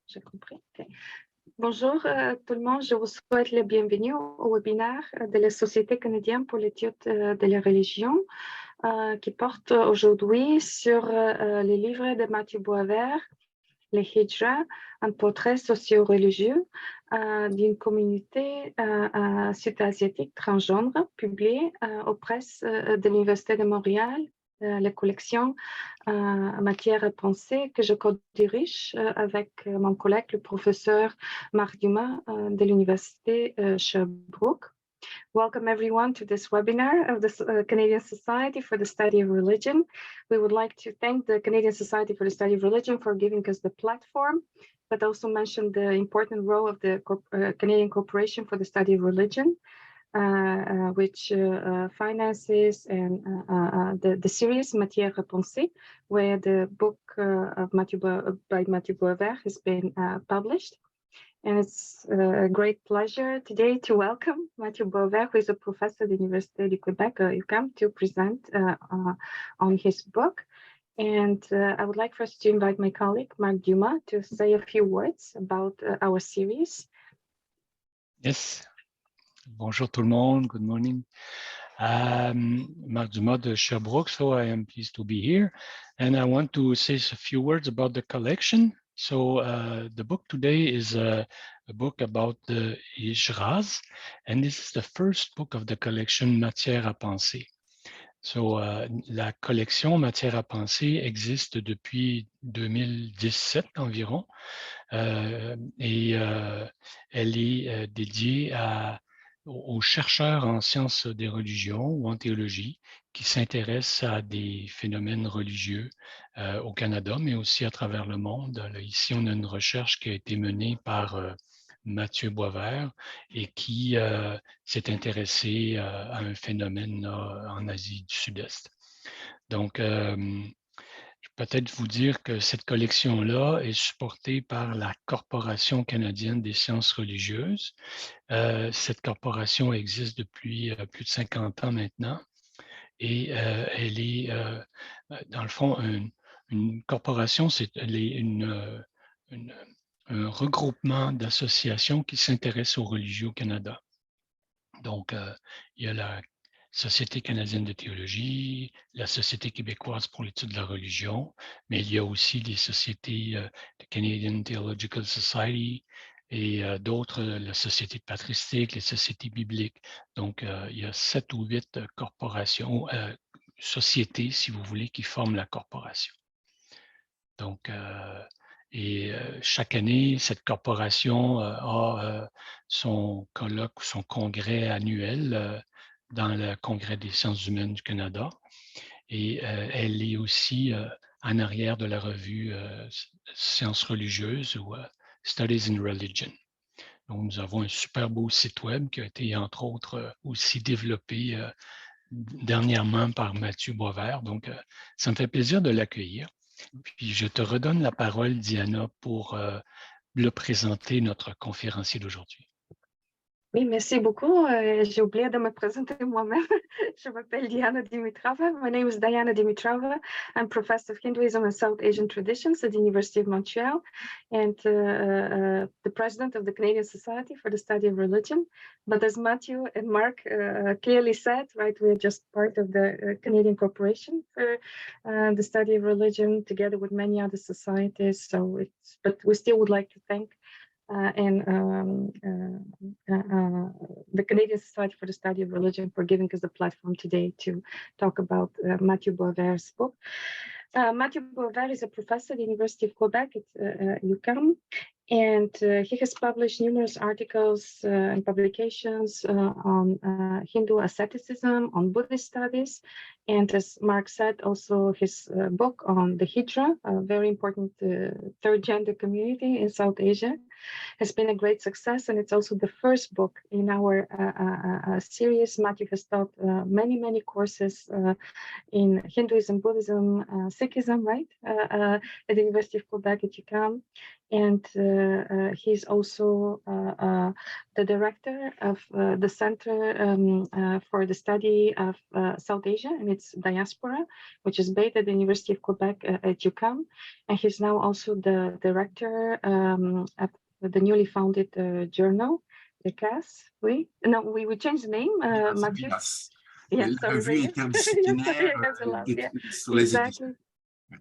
J'ai compris. Okay. Bonjour tout le monde, je vous souhaite la bienvenue au webinaire de la Société canadienne pour l'étude de la religion qui porte aujourd'hui sur les livres de Mathieu Boisvert, les hijras, un portrait socio-religieux d'une communauté sud-asiatique transgenre, publié aux presses de l'Université de Montréal, la collection Matière à penser que je co-dirige avec mon collègue, le professeur Marc Dumas de l'Université Sherbrooke. Welcome everyone to this webinar of the Canadian Society for the Study of Religion. We would like to thank the Canadian Society for the Study of Religion for giving us the platform, but also mention the important role of the Canadian Corporation for the Study of Religion, which finances and the series Matière à penser, where the book of by Mathieu Boisvert has been published. And it's a great pleasure today to welcome Mathieu Boisvert, who is a professor at the Université du Québec, UQAM, to present on his book. And I would like first to invite my colleague, Marc Dumas, to say a few words about our series. Yes. Bonjour tout le monde. Good morning. Marc Dumas de Sherbrooke, so I am pleased to be here. And I want to say a few words about the collection. So the book today is a book about the hijras, and this is the first book of the collection Matière à penser. So la collection Matière à penser existe depuis 2017 environ, et elle est dédiée aux chercheurs en sciences des religions ou en théologie qui s'intéressent à des phénomènes religieux au Canada, mais aussi à travers le monde. Là, ici, on a une recherche qui a été menée par Mathieu Boisvert et qui s'est intéressé à un phénomène en Asie du Sud-Est. Donc, peut-être vous dire que cette collection-là est supportée par la Corporation canadienne des sciences religieuses. Cette corporation existe depuis plus de 50 ans maintenant et elle est, dans le fond, une corporation, c'est un regroupement d'associations qui s'intéressent aux religieux au Canada. Donc, il y a la Société canadienne de théologie, la Société québécoise pour l'étude de la religion, mais il y a aussi des sociétés, de Canadian Theological Society et d'autres, la Société patristique, les sociétés bibliques. Donc, il y a 7 ou 8 corporations, sociétés, si vous voulez, qui forment la corporation. Donc, chaque année, cette corporation a son colloque ou son congrès annuel dans le Congrès des sciences humaines du Canada. Et elle est aussi en arrière de la revue Sciences religieuses ou Studies in Religion. Donc, nous avons un super beau site web qui a été, entre autres, aussi développé dernièrement par Mathieu Boisvert. Donc, ça me fait plaisir de l'accueillir. Puis, je te redonne la parole, Diana, pour le présenter notre conférencier d'aujourd'hui. Oui, merci beaucoup. J'ai oublié de me présenter moi-même. Je m'appelle Diana Dimitrova. My name is Diana Dimitrova. I'm professor of Hinduism and South Asian traditions at the University of Montreal and the president of the Canadian Society for the Study of Religion. But as Mathieu and Mark clearly said, right, we're just part of the Canadian Corporation for the Study of Religion together with many other societies. But we still would like to thank the Canadian Society for the Study of Religion for giving us the platform today to talk about Mathieu Boisvert's book. Mathieu Boisvert is a professor at the University of Quebec at UQAM, and he has published numerous articles and publications on Hindu asceticism, on Buddhist studies, and as Mark said, also his book on the Hijra, a very important third gender community in South Asia, has been a great success, and it's also the first book in our series. Mathieu has taught many courses in Hinduism, Buddhism, Sikhism, right, at the University of Quebec at UQAM. And he's also the director of the Center for the Study of South Asia and its diaspora, which is based at the University of Quebec at UQAM. And he's now also the director of the newly founded journal, hijras. We changed the name, Mathieu. Yes, La revue interdisciplinaire d'études sur les éditions. Exactly.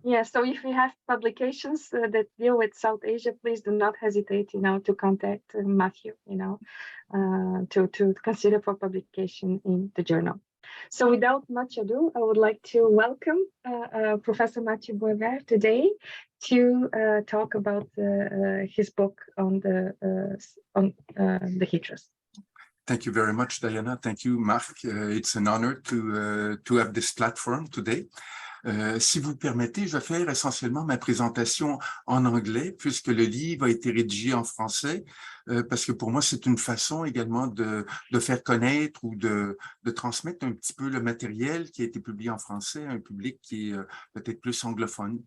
Yeah, so if you have publications that deal with South Asia, please do not hesitate, to contact Matthew, to consider for publication in the journal. So without much ado, I would like to welcome Professor Mathieu Boisvert today to talk about his book on the hijras. Thank you very much, Diana. Thank you, Marc. It's an honor to have this platform today. Si vous permettez, je vais faire essentiellement ma présentation en anglais, puisque le livre a été rédigé en français, parce que pour moi, c'est une façon également de faire connaître ou de transmettre un petit peu le matériel qui a été publié en français à un public qui est peut-être plus anglophone.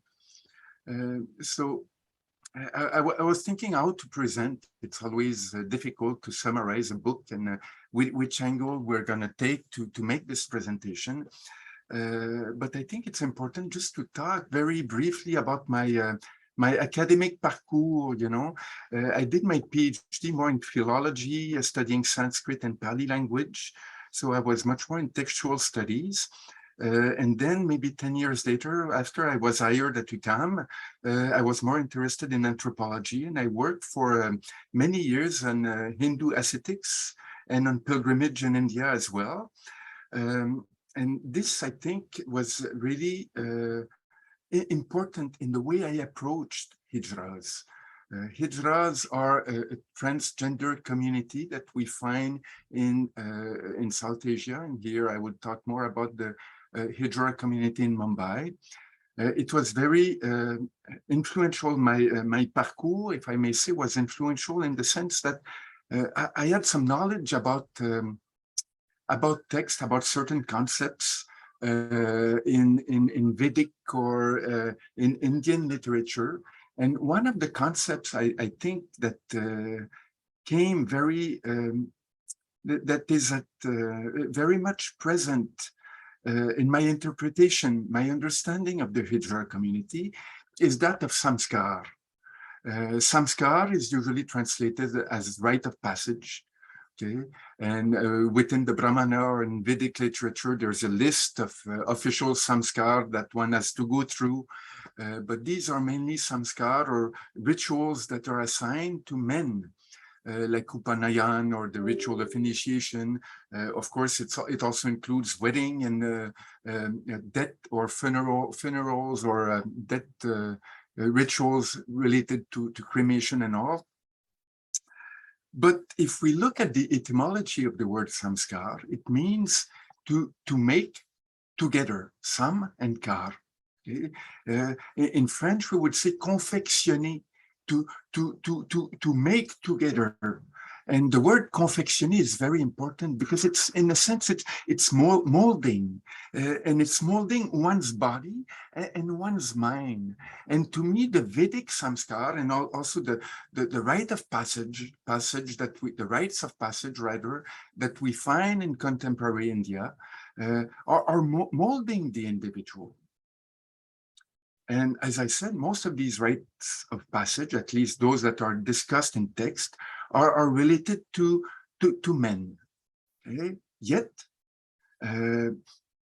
I was thinking how to present. It's always difficult to summarize a book and which angle we're going to take to make this presentation. But I think it's important just to talk very briefly about my academic parcours. I did my PhD more in philology, studying Sanskrit and Pali language. So I was much more in textual studies. And then maybe 10 years later, after I was hired at UQAM, I was more interested in anthropology, and I worked for many years on Hindu ascetics and on pilgrimage in India as well. And this, I think, was really important in the way I approached hijras. Hijras are a transgender community that we find in South Asia, and here I would talk more about the hijra community in Mumbai. It was very influential. My parcours, if I may say, was influential in the sense that I had some knowledge about text, about certain concepts in Vedic or in Indian literature. And one of the concepts I think that came very, that is very much present in my interpretation, my understanding of the hijra community is that of samskar. Samskar is usually translated as rite of passage. Okay, and within the Brahmana or in Vedic literature, there's a list of official samskar that one has to go through. But these are mainly samskar or rituals that are assigned to men, like Upanayan or the ritual of initiation. Of course, it also includes wedding and death or funerals or death rituals related to cremation and all. But if we look at the etymology of the word samskar, it means to make together, sam and kar. Okay? In French, we would say confectionner, to make together. And the word confectionner is very important because it's, in a sense, it's molding, and it's molding one's body and one's mind. And to me, the Vedic samskar and also the rite of passage the rites of passage rather that we find in contemporary India are molding the individual. And as I said, most of these rites of passage, at least those that are discussed in text, are related to men. Okay? Yet, I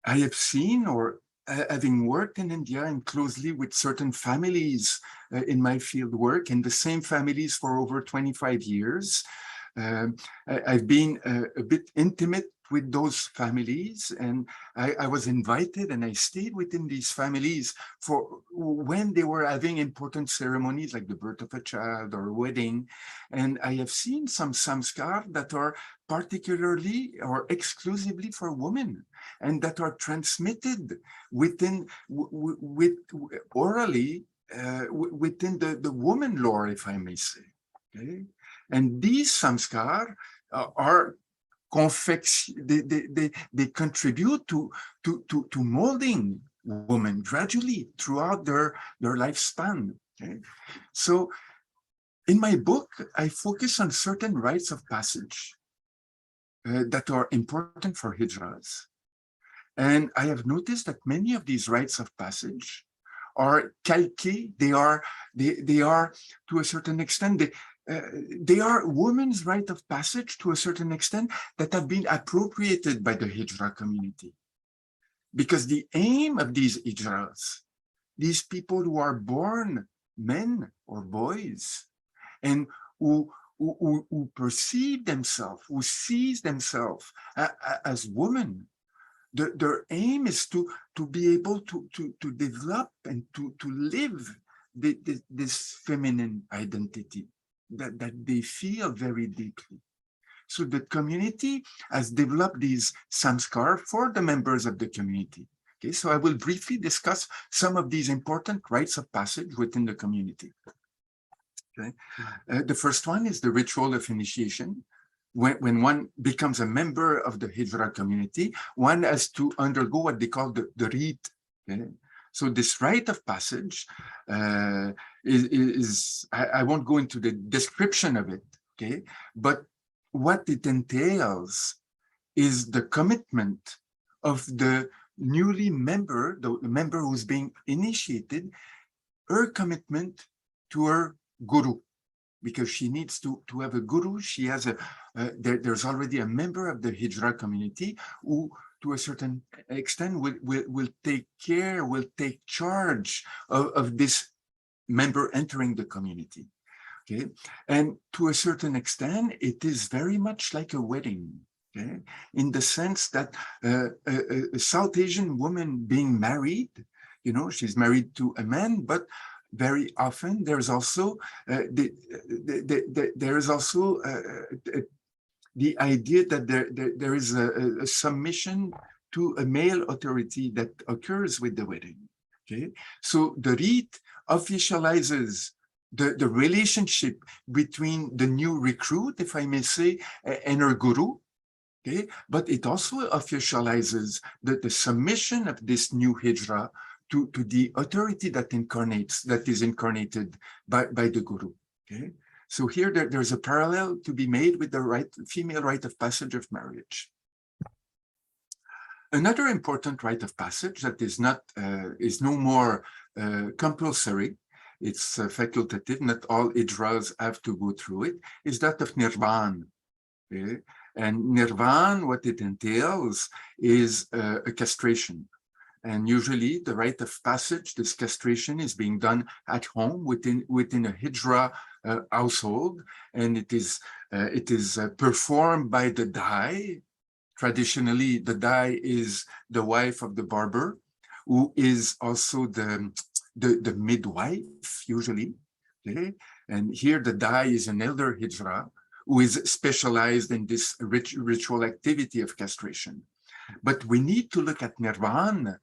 have seen, or having worked in India and closely with certain families in my field work, in the same families for over 25 years, I've been a bit intimate with those families, and I was invited and I stayed within these families for when they were having important ceremonies like the birth of a child or a wedding. And I have seen some samskar that are particularly or exclusively for women and that are transmitted within orally within the woman lore, if I may say. Okay? And these samskar are they contribute to molding women gradually throughout their lifespan. Okay? So In my book, I focus on certain rites of passage that are important for hijras. And I have noticed that many of these rites of passage are calqués. They are to a certain extent, they are women's rite of passage to a certain extent that have been appropriated by the hijra community. Because the aim of these hijras, these people who are born men or boys, and who perceive themselves, who sees themselves as women, their aim is to be able to develop and to live this feminine identity that they feel very deeply. So the community has developed these samskar for the members of the community. Okay, so I will briefly discuss some of these important rites of passage within the community. Okay, the first one is the ritual of initiation. When one becomes a member of the hijra community, one has to undergo what they call the rite. Okay? So this rite of passage I won't go into the description of it, okay? But what it entails is the commitment of the newly member, the member who's being initiated, her commitment to her guru, because she needs to have a guru. She has there's already a member of the hijra community who, to a certain extent, will take care, will take charge of this member entering the community. Okay, and to a certain extent, it is very much like a wedding. Okay, in the sense that a South Asian woman being married, you know, she's married to a man, but very often there's also the idea that there is a submission to a male authority that occurs with the wedding. Okay, so the rite officializes the relationship between the new recruit, if I may say, and her guru. Okay, but it also officializes the submission of this new hijra to the authority that is incarnated by the guru. Okay, so here there's a parallel to be made with the female rite of passage of marriage. Another important rite of passage that is no more compulsory, it's facultative, not all hijras have to go through it, is that of nirvan. Okay? And nirvan, what it entails is a castration. And usually the rite of passage, this castration, is being done at home within a hijra household, and it is performed by the dai. Traditionally, the dai is the wife of the barber, who is also the midwife, usually. Okay? And here the dai is an elder hijra who is specialized in this ritual activity of castration. But we need to look at nirvan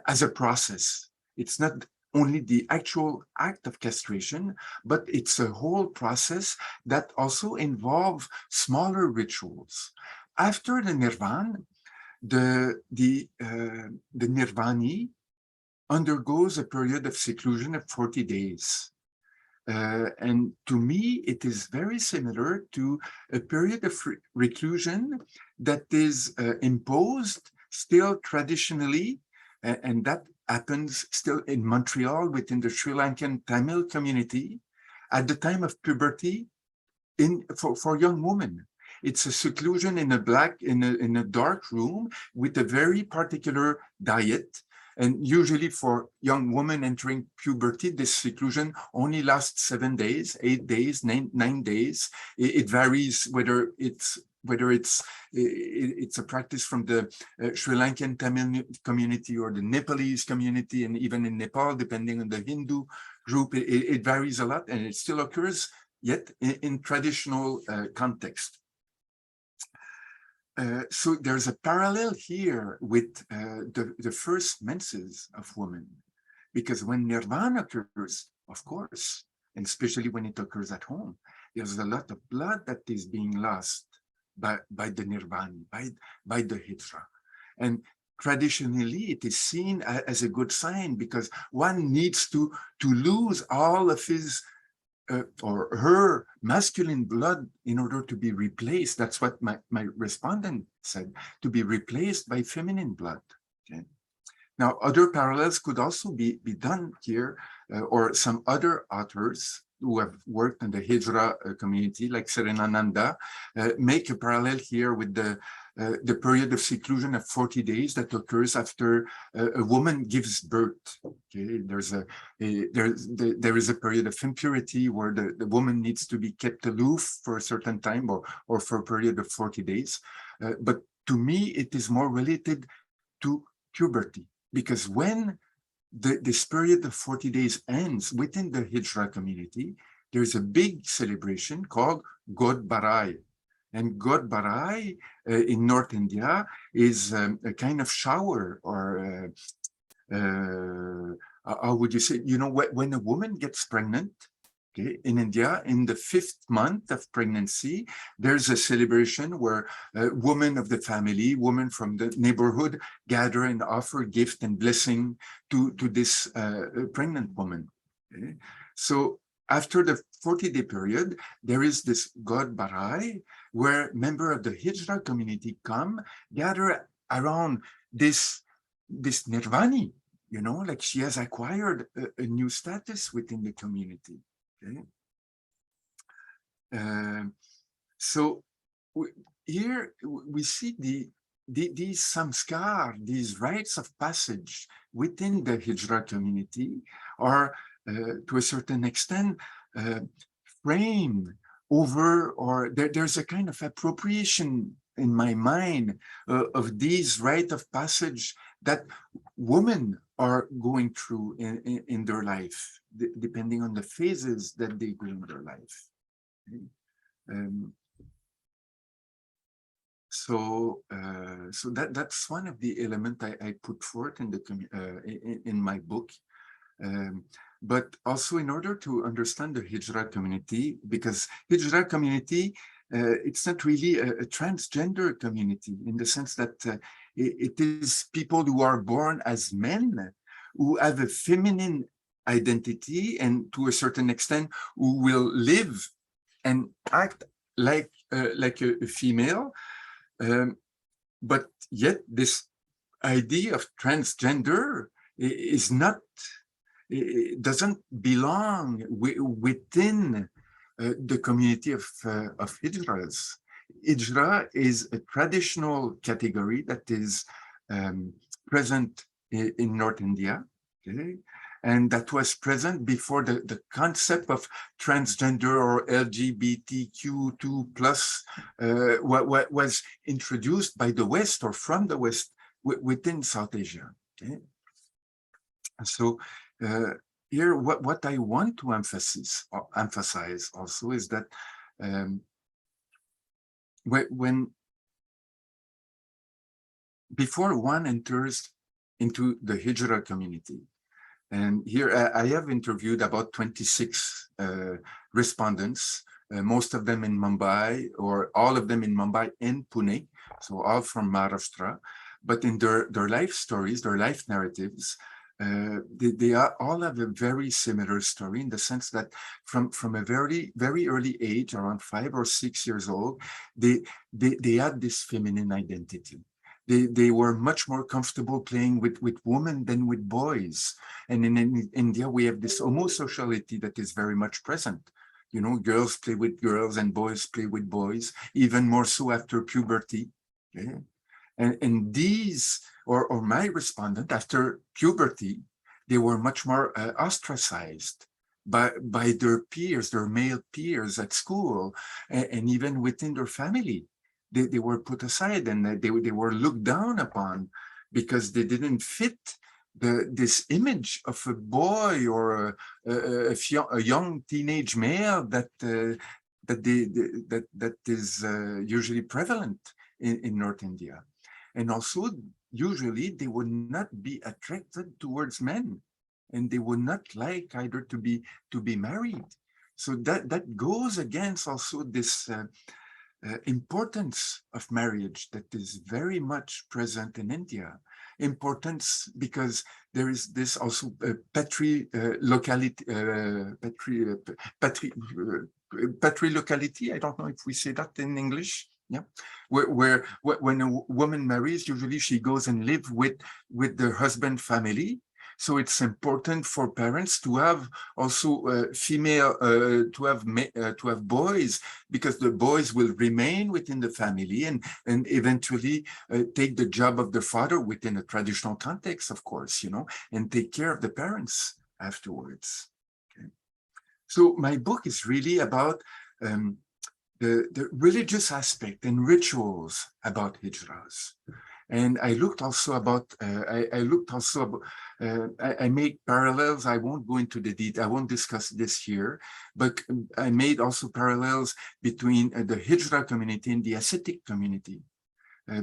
as a process. It's not only the actual act of castration, but it's a whole process that also involves smaller rituals. After the nirvan, the nirvani undergoes a period of seclusion of 40 days. And to me, it is very similar to a period of reclusion that is imposed still traditionally, and that happens still in Montreal within the Sri Lankan Tamil community at the time of puberty for young women. It's a seclusion in a dark room with a very particular diet. And usually for young women entering puberty, this seclusion only lasts 7 days, 8 days, 9 days. It varies whether it's a practice from the Sri Lankan Tamil community or the Nepalese community, and even in Nepal, depending on the Hindu group, it varies a lot, and it still occurs yet in traditional context. So there's a parallel here with the first menses of women, because when nirvana occurs, of course, and especially when it occurs at home, there's a lot of blood that is being lost by the nirvani, by the hijra. And traditionally, it is seen as a good sign, because one needs to lose all of his or her masculine blood in order to be replaced. That's what my respondent said, to be replaced by feminine blood. Okay. Now, other parallels could also be done here, or some other authors who have worked in the hijra community, like Serenananda, make a parallel here with the period of seclusion of 40 days that occurs after a woman gives birth. Okay, there is a period of impurity where the woman needs to be kept aloof for a certain time, or for a period of 40 days. But to me, it is more related to puberty, because when this period of 40 days ends within the hijra community, there's a big celebration called God Barai. And God Barai in North India is a kind of shower, or how would you say, you know, when a woman gets pregnant, okay, in India, in the 5th month of pregnancy, there's a celebration where women of the family, women from the neighborhood, gather and offer gift and blessing to this pregnant woman. Okay? So after the 40-day period, there is this God Barai, where members of the hijra community come, gather around this nirvani, you know, like she has acquired a new status within the community. Okay. So here we see these samskar, these rites of passage within the hijra community are, to a certain extent, framed over, or there's a kind of appropriation in my mind of these rites of passage that women are going through in their life, depending on the phases that they go in their life. So that's one of the elements I put forth in my book. But also in order to understand the hijra community, because hijra community, it's not really a transgender community, in the sense that it is people who are born as men, who have a feminine identity, and to a certain extent who will live and act like a female, but yet this idea of transgender is not, it doesn't belong within the community of hijras. Hijra is a traditional category that is present in North India, okay? And that was present before the concept of transgender or LGBTQ2 plus what was introduced by the West, or from the West, within South Asia. Okay? So here, what I want to emphasize also is that before one enters into the hijra community, and here I have interviewed about 26 respondents, most of them in Mumbai, or all of them in Mumbai and Pune, so all from Maharashtra. But in their life stories, their life narratives, they all have a very similar story, in the sense that from a very, very early age, around 5 or 6 years old, they had this feminine identity. They were much more comfortable playing with women than with boys. And in India, we have this homosociality that is very much present. You know, girls play with girls and boys play with boys, even more so after puberty. Okay? And these, or my respondent, after puberty, they were much more ostracized by their peers, their male peers at school, and even within their family. They were put aside, and they were looked down upon because they didn't fit this image of a boy or a young teenage male that is usually prevalent in North India. And also, usually they would not be attracted towards men, and they would not like either to be married. So that goes against also this importance of marriage that is very much present in India. importance because there is this also patrilocality. I don't know if we say that in English. Yeah, where when a woman marries, usually she goes and live with the husband family. So it's important for parents to have also female, to have boys, because the boys will remain within the family and eventually take the job of the father within a traditional context, of course, you know, and take care of the parents afterwards. Okay. So my book is really about the religious aspect and rituals about hijras. And I looked also about, I made parallels. I won't go into the detail. I won't discuss this here, but I made also parallels between the hijra community and the ascetic community,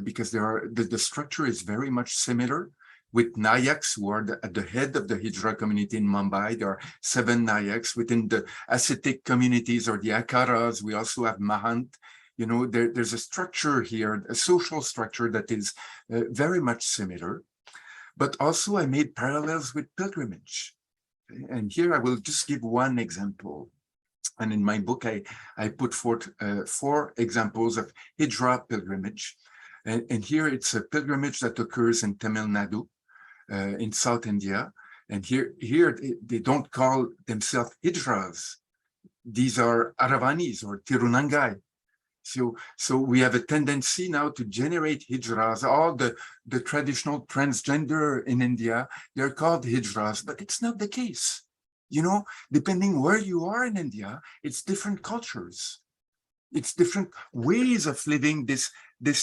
because the structure is very much similar. With Nayaks, who are at the head of the hijra community in Mumbai. There are 7 Nayaks. Within the ascetic communities or the Akaras, we also have Mahant. You know, there's a structure here, a social structure that is very much similar. But also I made parallels with pilgrimage. Okay? And here I will just give one example. And in my book, I put forth 4 examples of hijra pilgrimage. And here it's a pilgrimage that occurs in Tamil Nadu, in South India. And here they don't call themselves hijras. These are Aravanis or Tirunangai. So we have a tendency now to generate hijras. All the traditional transgender in India, they're called hijras, but it's not the case. You know, depending where you are in India, it's different cultures. It's different ways of living this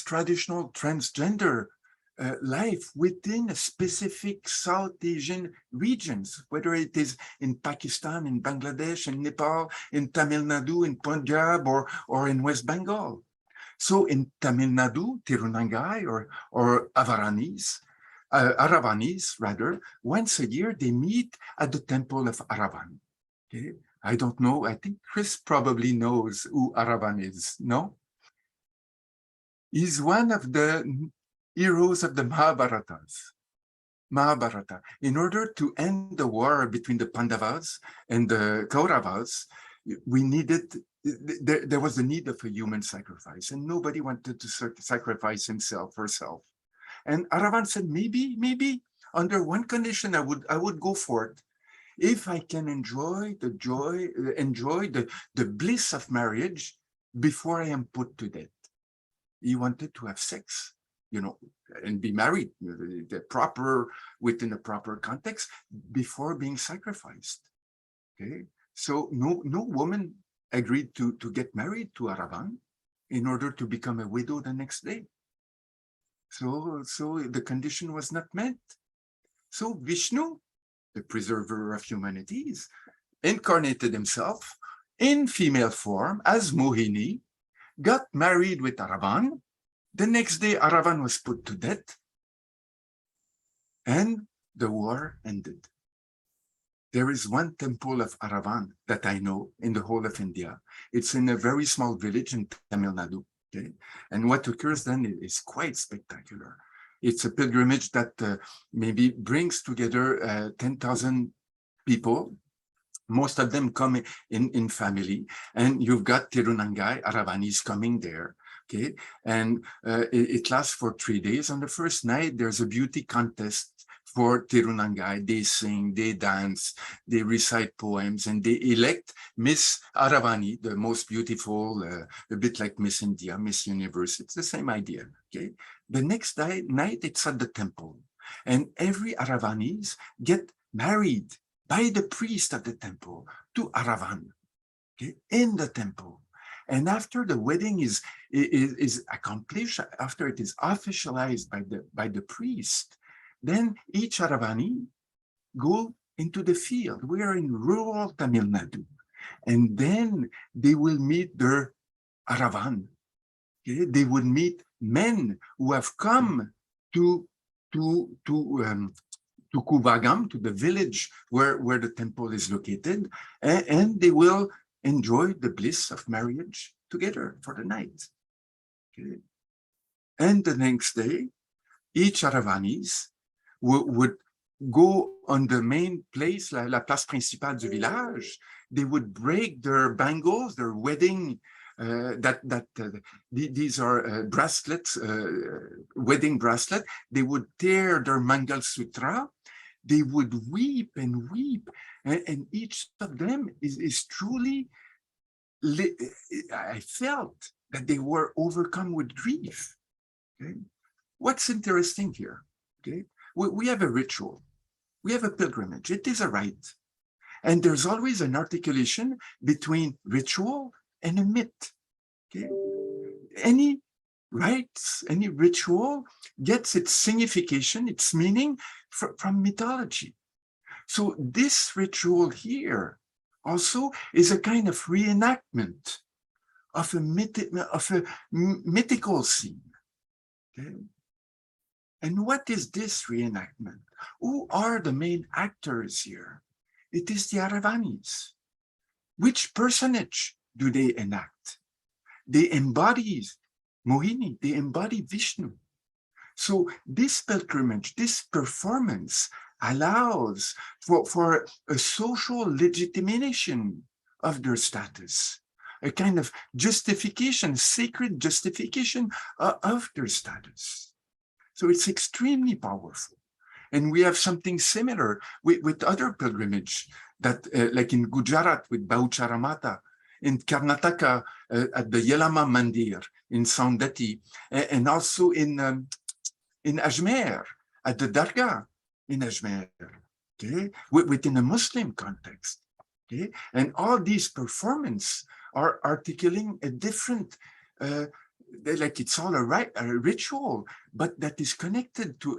traditional transgender life within a specific South Asian regions, whether it is in Pakistan, in Bangladesh, in Nepal, in Tamil Nadu, in Punjab, or in West Bengal. So in Tamil Nadu, Tirunangai or Aravanis, rather, once a year they meet at the temple of Aravan. Okay? I don't know. I think Chris probably knows who Aravan is. No? He's one of the heroes of the Mahabharata. In order to end the war between the Pandavas and the Kauravas, there was a need of a human sacrifice, and nobody wanted to sacrifice himself, herself. And Aravan said, maybe under one condition I would go for it. If I can enjoy the bliss of marriage before I am put to death. He wanted to have sex, you know, and be married within a proper context before being sacrificed. Okay, so no woman agreed to get married to Aravan in order to become a widow the next day. So the condition was not met. So Vishnu, the preserver of humanities, incarnated himself in female form as Mohini, got married with Aravan. The next day, Aravan was put to death, and the war ended. There is one temple of Aravan that I know in the whole of India. It's in a very small village in Tamil Nadu. Okay? And what occurs then is quite spectacular. It's a pilgrimage that maybe brings together 10,000 people. Most of them come in family, and you've got Tirunangai, Aravanis coming there, okay? And it lasts for 3 days. On the first night, there's a beauty contest for Tirunangai. They sing, they dance, they recite poems, and they elect Miss Aravani, the most beautiful, a bit like Miss India, Miss Universe. It's the same idea, okay? The next night, it's at the temple, and every Aravanis get married by the priest of the temple to Aravan, okay, in the temple. And after the wedding is accomplished, after it is officialized by the priest, then each Aravani go into the field. We are in rural Tamil Nadu, and then they will meet their Aravan. Okay? They will meet men who have come to Kuvagam, to the village where the temple is located, and they will enjoy the bliss of marriage together for the night. Okay. And the next day, each Aravanis would go on the main place, la place principale du village. They would break their bangles, their wedding, these are bracelets, wedding bracelet. They would tear their Mangal Sutra. They would weep and weep. And each of them is truly, I felt that they were overcome with grief. Okay? What's interesting here? Okay? We have a ritual. We have a pilgrimage. It is a rite. And there's always an articulation between ritual and a myth. Okay? Any rites, any ritual gets its signification, its meaning from mythology. So this ritual here also is a kind of reenactment of a mythical scene. Okay? And what is this reenactment? Who are the main actors here? It is the Aravanis. Which personage do they enact? They embody Mohini, they embody Vishnu. So this pilgrimage, this performance allows for a social legitimation of their status, a kind of justification, sacred justification of their status. So it's extremely powerful. And we have something similar with other pilgrimage that, like in Gujarat with Baucharamata, in Karnataka at the Yelama Mandir in Saundatti, and also in Ajmer at the Dargah in Ajmer, okay, within a Muslim context. Okay, and all these performances are articulating a different. Like it's all a ritual, but that is connected to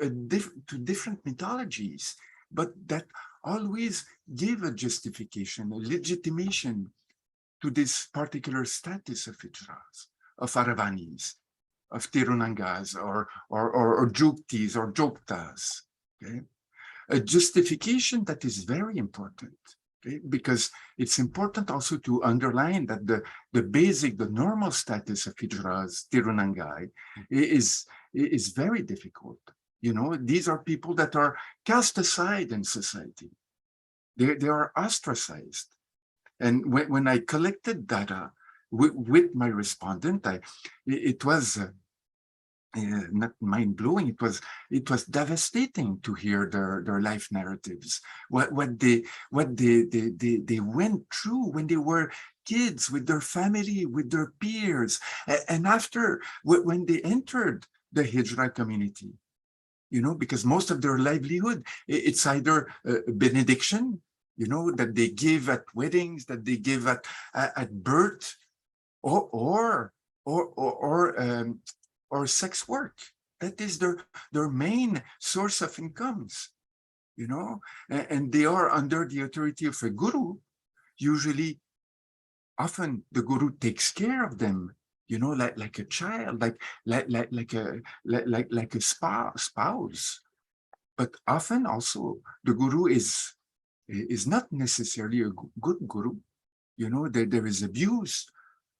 different mythologies, but that always give a justification, a legitimation to this particular status of hijras, of Aravanis, of Tirunangas, or Juktis or Joktas. Okay, a justification that is very important. Okay? Because it's important also to underline that the normal status of hijras, Tirunangai, is very difficult. You know, these are people that are cast aside in society. They are ostracized. And when I collected data with my respondent, it was not mind-blowing. It was devastating to hear their life narratives, what they went through when they were kids, with their family, with their peers, and after when they entered the hijra community. You know, because most of their livelihood, it's either a benediction, you know, that they give at weddings, that they give at birth, or sex work. That is their main source of incomes, you know, and they are under the authority of a guru. Usually, often the guru takes care of them, you know, like a child, like a spouse. But often also the guru is not necessarily a good guru. You know, there is abuse.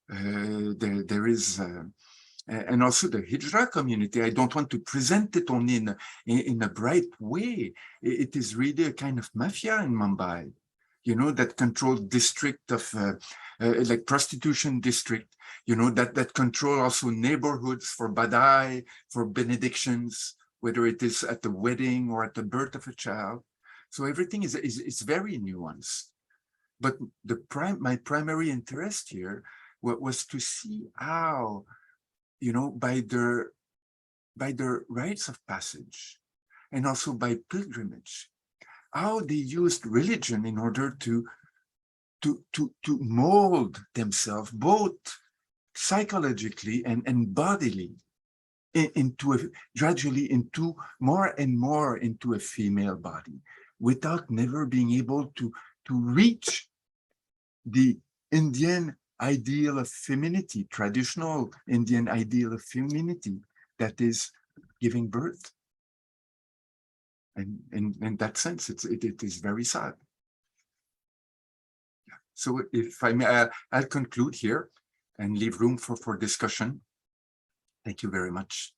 There is. And also the hijra community, I don't want to present it only in a bright way. It is really a kind of mafia in Mumbai, you know, that controls district of, like prostitution district, you know, that control also neighborhoods for badai, for benedictions, whether it is at the wedding or at the birth of a child. So everything is very nuanced. But my primary interest here was to see how, you know, by their rites of passage and also by pilgrimage, how they used religion in order to mold themselves both psychologically and bodily gradually into more and more into a female body, without never being able to reach the Indian ideal of femininity, traditional Indian ideal of femininity, that is giving birth. And in that sense, it is very sad. So if I may, I'll conclude here and leave room for discussion. Thank you very much.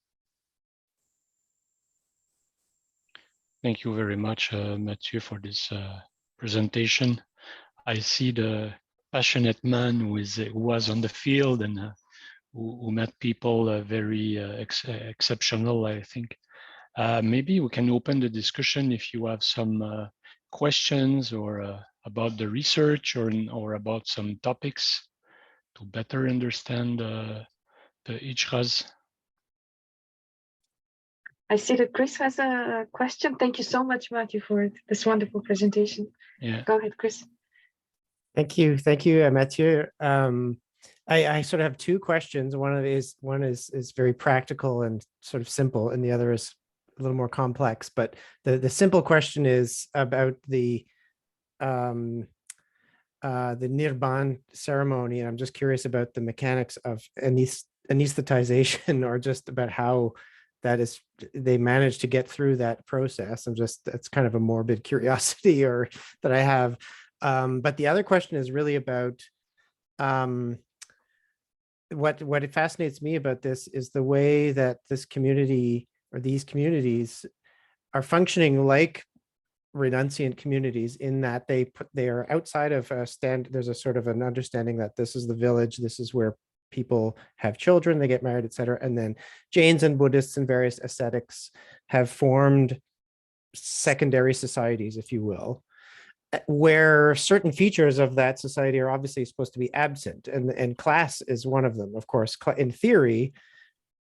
Thank you very much, Mathieu, for this presentation. I see the passionate man who was on the field and who met people very exceptional, I think. Maybe we can open the discussion if you have some questions or about the research or about some topics to better understand the hijras. I see that Chris has a question. Thank you so much, Matthew, for this wonderful presentation. Yeah. Go ahead, Chris. Thank you, Mathieu. I sort of have two questions. One is very practical and sort of simple, and the other is a little more complex. But the simple question is about the Nirban ceremony, and I'm just curious about the mechanics of anesthetization, or just about how they managed to get through that process. That's kind of a morbid curiosity that I have. But the other question is really about what fascinates me about this is the way that this community or these communities are functioning like renunciant communities, in that they are outside of a there's a sort of an understanding that this is the village, this is where people have children, they get married, etc. And then Jains and Buddhists and various ascetics have formed secondary societies, if you will, where certain features of that society are obviously supposed to be absent, and class is one of them. Of course, in theory,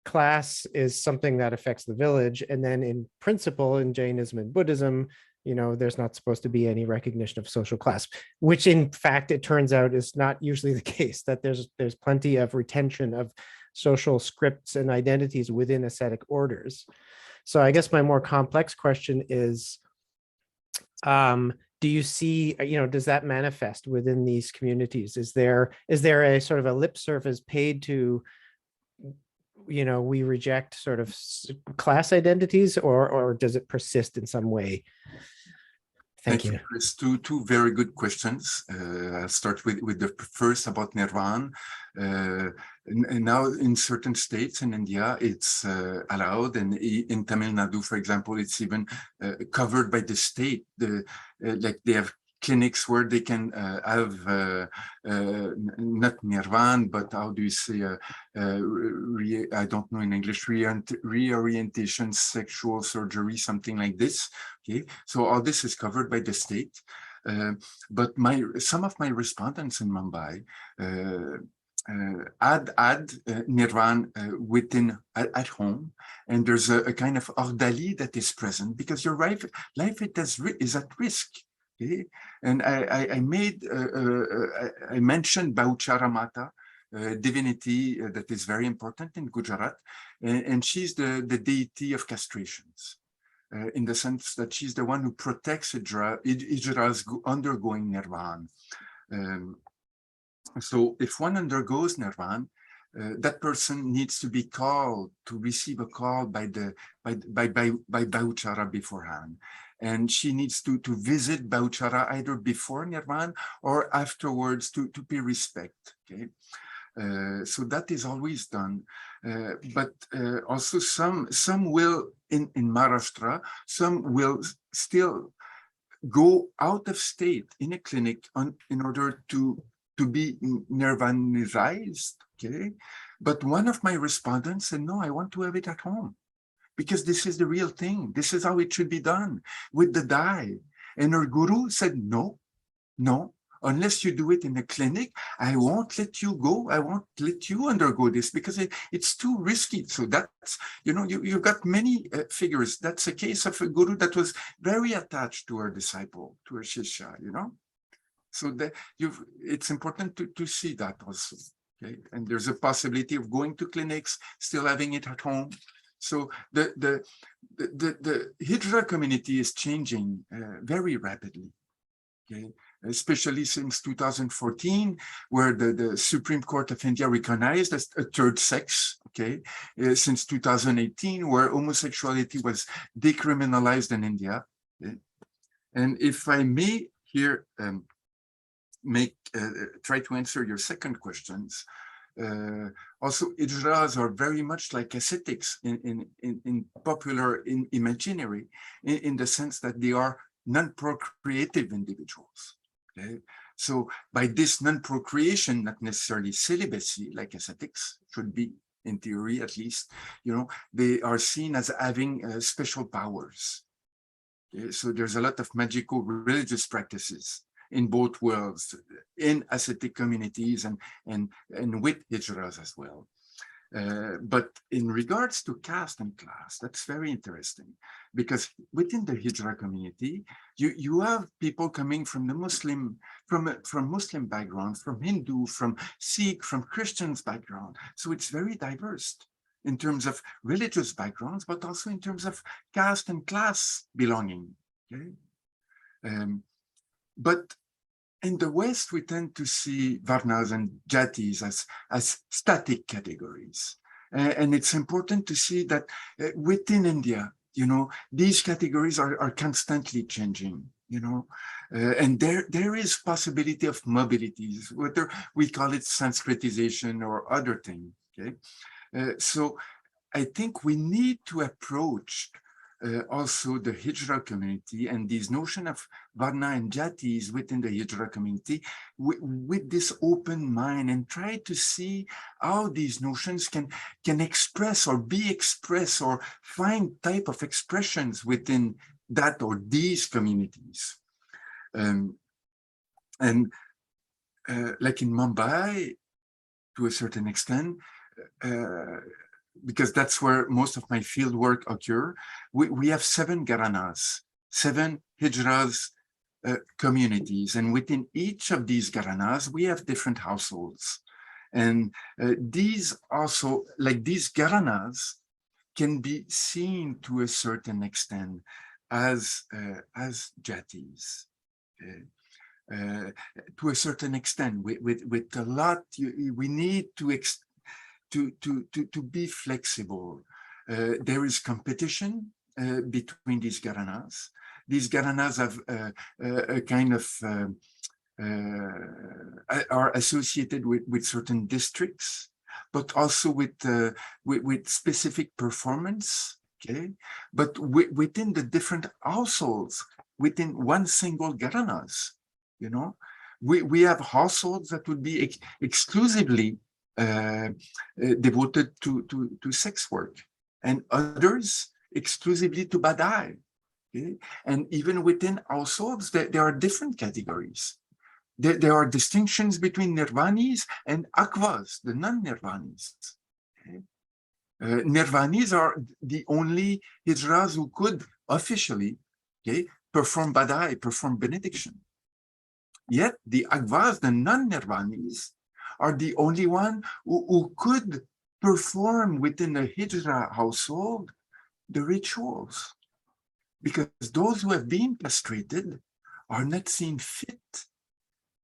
class is something that affects the village, and then in principle, in Jainism and Buddhism, there's not supposed to be any recognition of social class, which in fact, it turns out is not usually the case, that there's plenty of retention of social scripts and identities within ascetic orders. So I guess my more complex question is, do you see, does that manifest within these communities? Is there a sort of a lip service paid to, we reject sort of class identities, or does it persist in some way? Thank you. Chris. Two very good questions. I'll start with the first about Nirvan. Now, in certain states in India, it's allowed, and in Tamil Nadu, for example, it's even covered by the state. Like they have clinics where they can have not Nirvan, but how do you say? I don't know in English. Reorientation, sexual surgery, something like this. Okay, so all this is covered by the state. But some of my respondents in Mumbai add Nirvan within at home, and there's a kind of ordali that is present, because your life is at risk. Okay? And I mentioned Bauchara Mata, divinity that is very important in Gujarat, and she's the deity of castrations. In the sense that she's the one who protects hijras undergoing Nirvan. So if one undergoes Nirvan, that person needs to be called, to receive a call by Bauchara beforehand. And she needs to visit Bauchara either before Nirvan or afterwards to pay respect. Okay. So that is always done, but also some will in Maharashtra, some will still go out of state in a clinic in order to be nirvanized. Okay, but one of my respondents said, no, I want to have it at home, because this is the real thing. This is how it should be done with the dye. And her guru said, no. Unless you do it in a clinic, I won't let you go. I won't let you undergo this, because it's too risky. So that's, you've got many figures. That's a case of a guru that was very attached to her disciple, to her shishya, So it's important to see that also. Okay? And there's a possibility of going to clinics, still having it at home. So the hijra community is changing very rapidly. Okay? Especially since 2014, where the Supreme Court of India recognized as a third sex, okay? Since 2018, where homosexuality was decriminalized in India. Okay? And if I may here try to answer your second questions, also hijras are very much like ascetics in popular imaginary, in the sense that they are non-procreative individuals. Okay, so by this non-procreation, not necessarily celibacy like ascetics should be, in theory at least, they are seen as having special powers. Okay? So there's a lot of magical religious practices in both worlds, in ascetic communities and with hijras as well. But in regards to caste and class, that's very interesting, because within the hijra community, you have people coming from the Muslim, from Muslim backgrounds, from Hindu, from Sikh, from Christians background. So it's very diverse in terms of religious backgrounds, but also in terms of caste and class belonging. Okay? But in the West, we tend to see varnas and jatis as static categories. And it's important to see that within India, these categories are constantly changing, and there is possibility of mobilities, whether we call it Sanskritization or other thing, okay? So I think we need to approach also the hijra community and this notion of varna and jatis within the hijra community with this open mind, and try to see how these notions can express or be expressed or find type of expressions within that or these communities. And like in Mumbai, to a certain extent, because that's where most of my field work occur, we have 7 gharanas, 7 hijras communities, and within each of these gharanas, we have different households. And these also, like these gharanas, can be seen to a certain extent as jatis. To a certain extent, with a lot, we need to be flexible. There is competition between these gharanas. These gharanas have a kind of are associated with certain districts, but also with specific performance. Okay, but within the different households, within one single gharanas, we have households that would be exclusively devoted to sex work, and others exclusively to badai. Okay? And even within households, there are different categories. There are distinctions between nirvanis and akvas, the non-nirvanis. Okay? Nirvanis are the only hijras who could officially, okay, perform badai, perform benediction. Yet the akvas, the non-nirvanis, are the only one who could perform within a hijra household the rituals, because those who have been castrated are not seen fit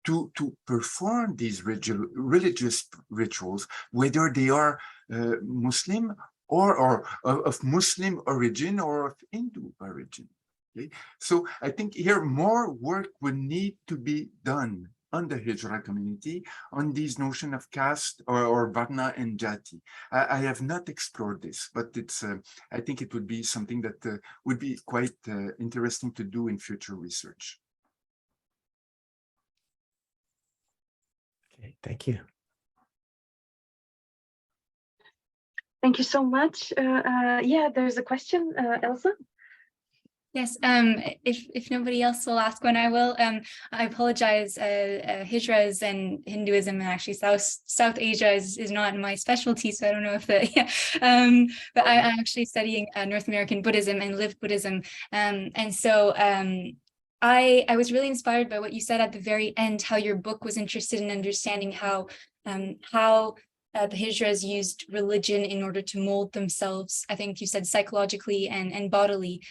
to perform these religious rituals, whether they are Muslim or of Muslim origin or of Hindu origin. Okay? So I think here more work would need to be done on the hijra community on these notion of caste or varna and jati. I have not explored this, but it's I think it would be something that would be quite interesting to do in future research. Okay, thank you. Thank you so much. Yeah, there's a question, Elsa. Yes, if nobody else will ask one, I will. I apologize. Hijras and Hinduism, and actually South Asia is not my specialty, so I don't know if but I'm actually studying North American Buddhism and lived Buddhism, and so I was really inspired by what you said at the very end, how your book was interested in understanding how the hijras used religion in order to mold themselves, I think you said psychologically and bodily,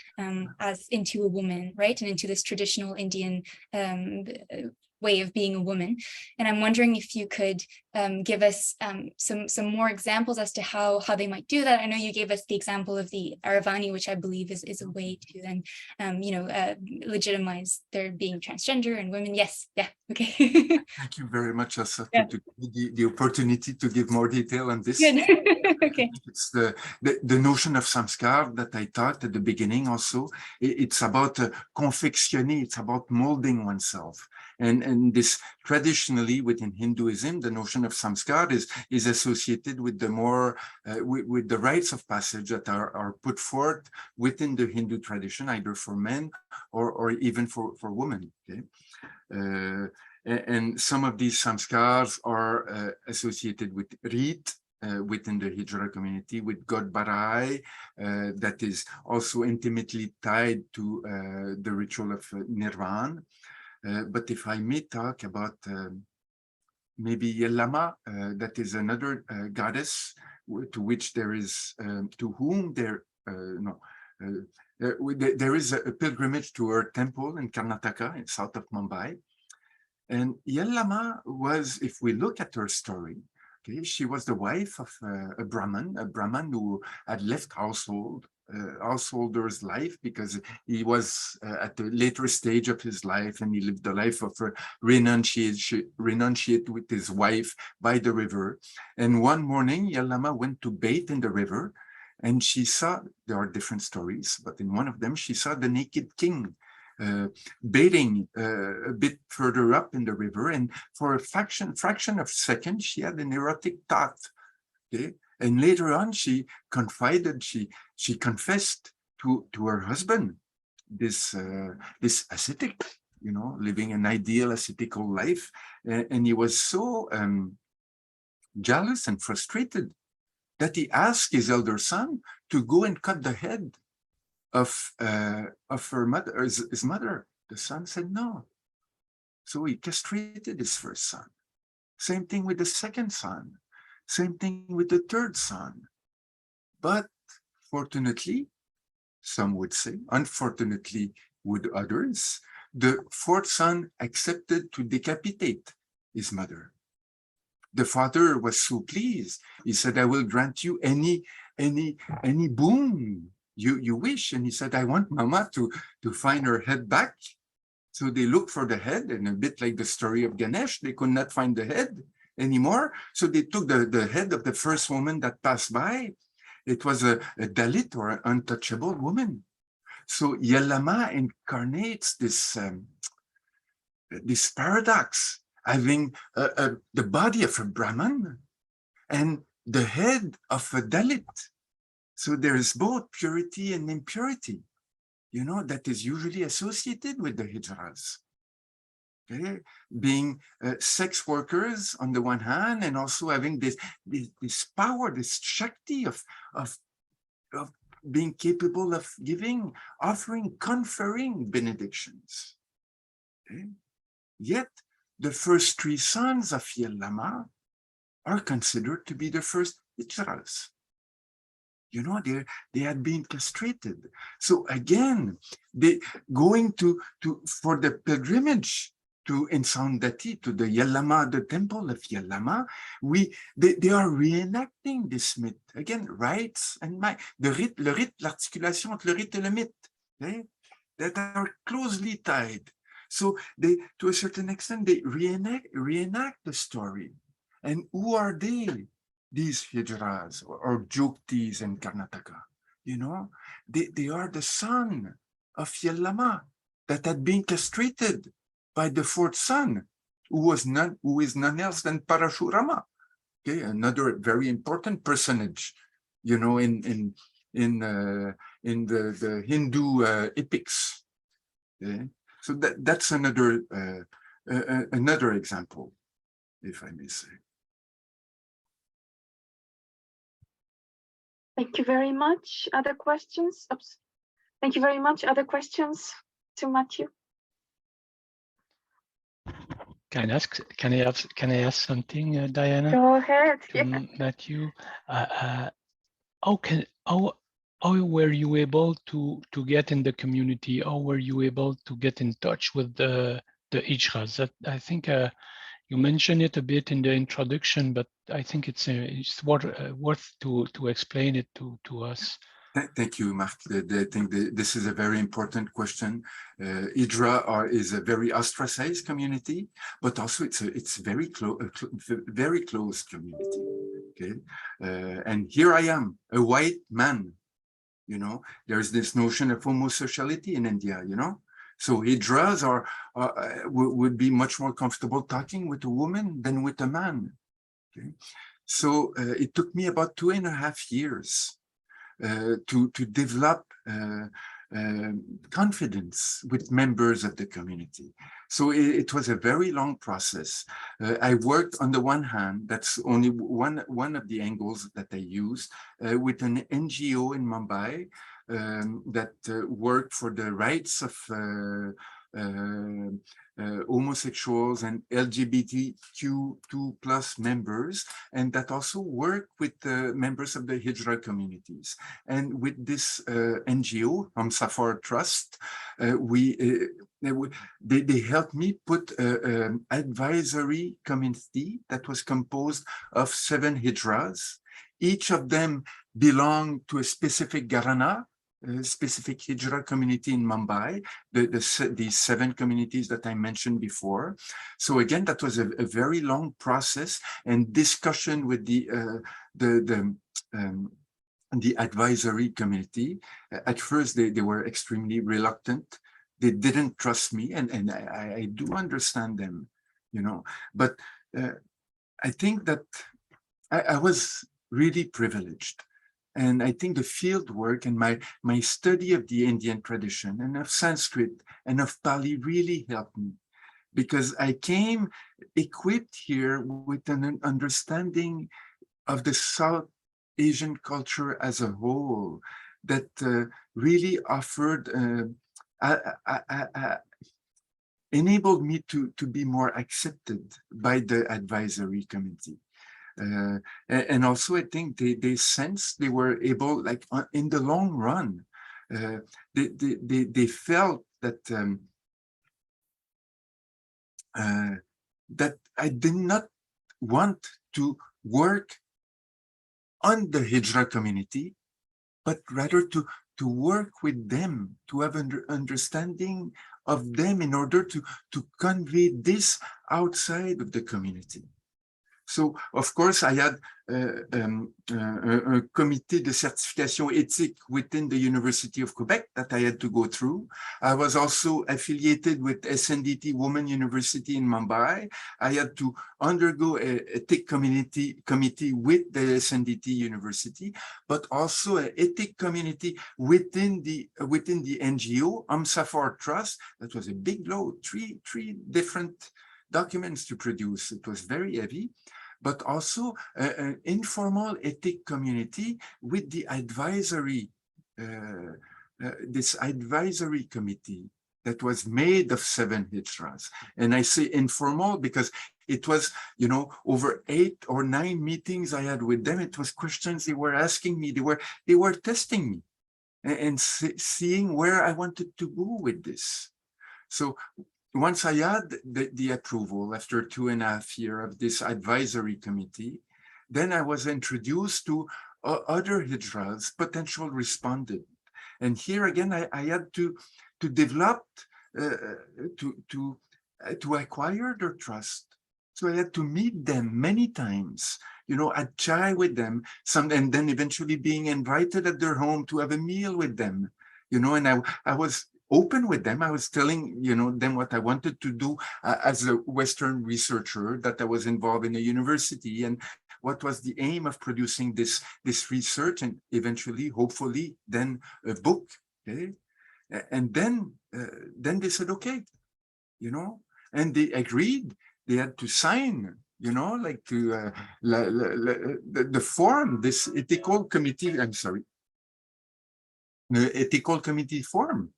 as into a woman, right? And into this traditional Indian way of being a woman. And I'm wondering if you could give us some more examples as to how they might do that? I know you gave us the example of the Aravani, which I believe is a way to then, legitimize their being transgender and women. Yes, yeah, okay. Thank you very much, Asa, Yeah. to give me the opportunity to give more detail on this. Good. Okay. It's the notion of samskar that I taught at the beginning also. It's about confectionner, it's about molding oneself. And this traditionally within Hinduism, the notion of samskar is associated with the more, with the rites of passage that are put forth within the Hindu tradition, either for men or even for women. Okay? And some of these samskars are associated with rit within the hijra community, with God Barai, that is also intimately tied to the ritual of Nirvan. But if I may talk about maybe Yellama, that is another goddess to which there is, to whom there, there is a pilgrimage to her temple in Karnataka, in south of Mumbai. And Yellama was, if we look at her story, okay, she was the wife of a Brahmin who had left householder's life because he was at the later stage of his life, and he lived the life of a renunciate with his wife by the river. And one morning, Yellama went to bathe in the river, and she saw, there are different stories, but in one of them, she saw the naked king bathing a bit further up in the river, and for a fraction of a second, she had an erotic thought. Okay, and later on, she confided, she confessed to her husband, this ascetic, living an ideal ascetical life, and he was so jealous and frustrated that he asked his elder son to go and cut the head of her mother, or his mother. The son said no. So he castrated his first son. Same thing with the second son. Same thing with the third son. But fortunately, some would say, unfortunately would others, the fourth son accepted to decapitate his mother. The father was so pleased. He said, I will grant you any boon you wish. And he said, I want Mama to find her head back. So they looked for the head, and a bit like the story of Ganesh, they could not find the head anymore. So they took the head of the first woman that passed by. It was a Dalit, or an untouchable woman. So Yellama incarnates this paradox, having the body of a Brahman and the head of a Dalit. So there is both purity and impurity, that is usually associated with the hijras. Okay? Being sex workers on the one hand, and also having this power, this shakti of being capable of giving, offering, conferring benedictions. Okay? Yet the first three sons of Yellama are considered to be the first hijras. They had been castrated. So again, they going for the pilgrimage in Saundatti, to the Yellama, the temple of Yellama, they are reenacting this myth. Again, rites and myth. Le rite, l'articulation entre le rite et le mythe, okay? That are closely tied. So they, to a certain extent, they reenact the story. And who are they? These hijras or juktis in Karnataka, they are the son of Yellama that had been castrated by the fourth son, who is none else than Parashurama. Okay, another very important personage, in the Hindu epics. Okay? So that's another example, if I may say. Thank you very much. Other questions? Oops. Thank you very much. Other questions to Mathieu? Can I ask something, Diana? Go ahead. To Mathieu, how were you able to get in the community? How were you able to get in touch with the hijras? That I think You mentioned it a bit in the introduction, but I think it's worth to explain it to us. Thank you, Mark. I think this is a very important question. Hijra is a very ostracized community, but also it's very close community. Okay, and here I am, a white man. You know, there's this notion of homosexuality in India. You know, so hijras would be much more comfortable talking with a woman than with a man. Okay, so it took me about 2.5 years. To develop confidence with members of the community. So it was a very long process. I worked on the one hand, that's only one of the angles that I used, with an NGO in Mumbai that worked for the rights of homosexuals and LGBTQ2+ members, and that also work with members of the Hijra communities. And with this NGO, Safar Trust, they helped me put an advisory committee that was composed of 7 Hijras. Each of them belonged to a specific Gharana, specific Hijra community in Mumbai, these 7 communities that I mentioned before. So again, that was a very long process and discussion with the advisory committee. At first, they were extremely reluctant. They didn't trust me, and I do understand them, you know. But I think that I was really privileged. And I think the field work and my study of the Indian tradition and of Sanskrit and of Pali really helped me, because I came equipped here with an understanding of the South Asian culture as a whole that really offered, enabled me to be more accepted by the advisory committee. And also, I think they sensed they were able, like in the long run, they felt that that I did not want to work on the Hijra community, but rather to work with them, to have an understanding of them in order to convey this outside of the community. So, of course, I had a committee de certification éthique within the University of Quebec that I had to go through. I was also affiliated with SNDT Women University in Mumbai. I had to undergo an ethic committee with the SNDT University, but also an ethic committee within the NGO, Safar Trust. That was a big load, three different documents to produce. It was very heavy, but also an informal ethic community with the advisory, this advisory committee that was made of 7 Hijras. And I say informal because it was, you know, over 8 or 9 meetings I had with them. It was questions they were asking me. They were testing me and seeing where I wanted to go with this. So once I had the approval after 2.5 years of this advisory committee, then I was introduced to other Hijras, potential respondent. And here again, I had to develop, to acquire their trust. So I had to meet them many times, you know, I'd chai with them, and then eventually being invited at their home to have a meal with them, you know, and I was open with them. I was telling, you know, them what I wanted to do as a Western researcher, that I was involved in a university, and what was the aim of producing this research, and eventually, hopefully, then a book. Okay, and then they said, okay, you know, and they agreed. They had to sign, you know, like to the form, this ethical committee. I'm sorry, the ethical committee form